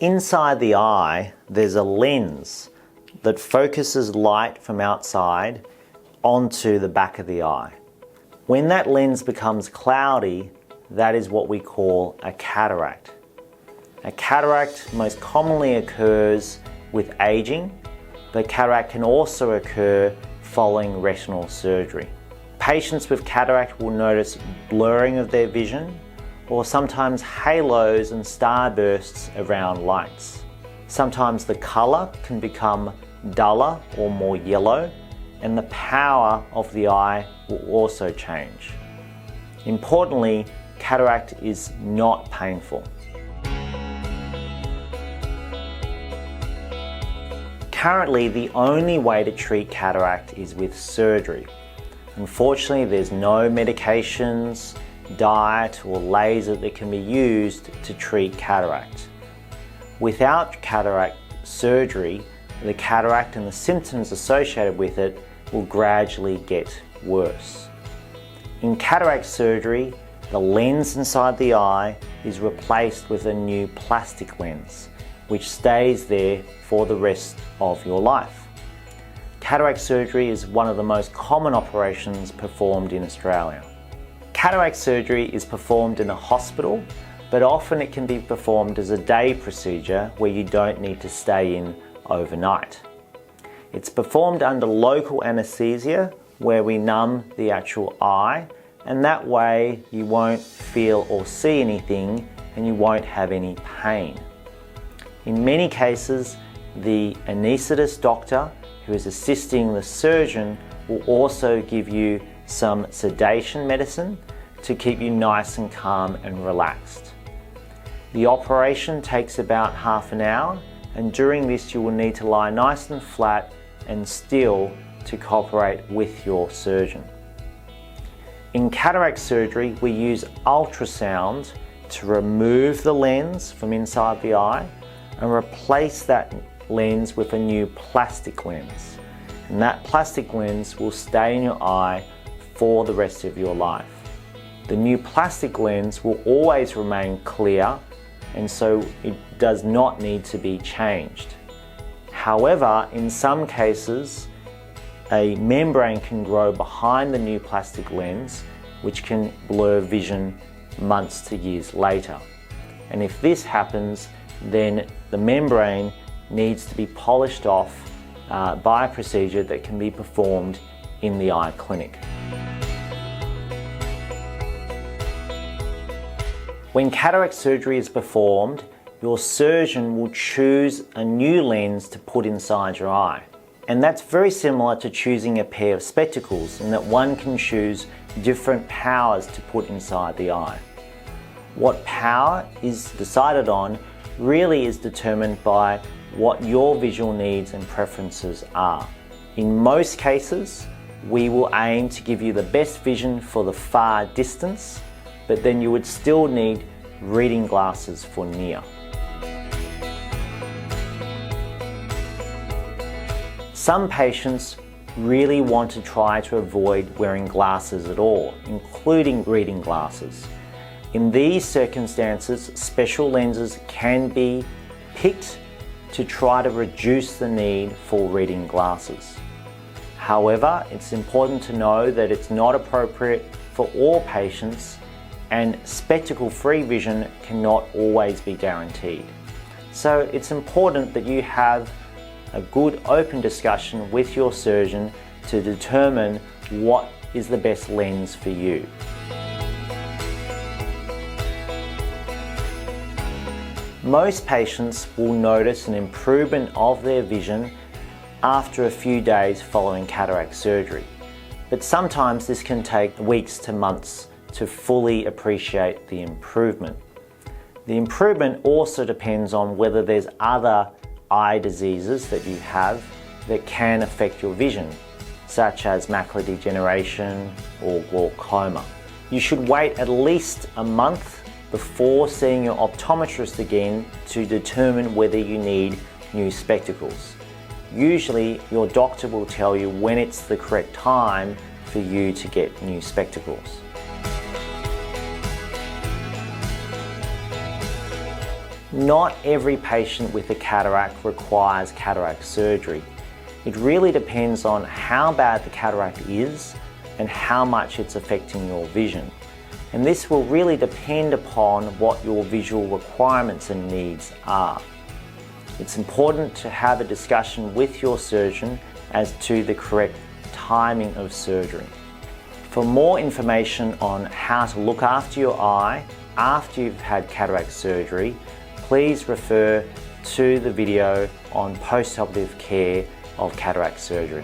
Inside the eye, there's a lens that focuses light from outside onto the back of the eye. When that lens becomes cloudy, that is what we call a cataract. A cataract most commonly occurs with aging, but cataract can also occur following retinal surgery. Patients with cataract will notice blurring of their vision, or sometimes halos and starbursts around lights. Sometimes the colour can become duller or more yellow, and the power of the eye will also change. Importantly, cataract is not painful. Currently, the only way to treat cataract is with surgery. Unfortunately, there's no medications, diet or laser that can be used to treat cataract. Without cataract surgery, the cataract and the symptoms associated with it will gradually get worse. In cataract surgery, the lens inside the eye is replaced with a new plastic lens, which stays there for the rest of your life. Cataract surgery is one of the most common operations performed in Australia. Cataract surgery is performed in a hospital, but often it can be performed as a day procedure where you don't need to stay in overnight. It's performed under local anaesthesia where we numb the actual eye, and that way you won't feel or see anything and you won't have any pain. In many cases, the anaesthetist doctor who is assisting the surgeon will also give you some sedation medicine to keep you nice and calm and relaxed. The operation takes about half an hour, and during this you will need to lie nice and flat and still to cooperate with your surgeon. In cataract surgery, we use ultrasound to remove the lens from inside the eye and replace that lens with a new plastic lens. And that plastic lens will stay in your eye for the rest of your life. The new plastic lens will always remain clear, and so it does not need to be changed. However, in some cases, a membrane can grow behind the new plastic lens, which can blur vision months to years later. And if this happens, then the membrane needs to be polished off by a procedure that can be performed in the eye clinic. When cataract surgery is performed, your surgeon will choose a new lens to put inside your eye. And that's very similar to choosing a pair of spectacles, in that one can choose different powers to put inside the eye. What power is decided on really is determined by what your visual needs and preferences are. In most cases, we will aim to give you the best vision for the far distance, but then you would still need reading glasses for near. Some patients really want to try to avoid wearing glasses at all, including reading glasses. In these circumstances, special lenses can be picked to try to reduce the need for reading glasses. However, it's important to know that it's not appropriate for all patients, and spectacle-free vision cannot always be guaranteed. So it's important that you have a good open discussion with your surgeon to determine what is the best lens for you. Most patients will notice an improvement of their vision after a few days following cataract surgery, but sometimes this can take weeks to months to fully appreciate the improvement. The improvement also depends on whether there's other eye diseases that you have that can affect your vision, such as macular degeneration or glaucoma. You should wait at least a month before seeing your optometrist again to determine whether you need new spectacles. Usually your doctor will tell you when it's the correct time for you to get new spectacles. Not every patient with a cataract requires cataract surgery. It really depends on how bad the cataract is and how much it's affecting your vision. And this will really depend upon what your visual requirements and needs are. It's important to have a discussion with your surgeon as to the correct timing of surgery. For more information on how to look after your eye after you've had cataract surgery, please refer to the video on postoperative care of cataract surgery.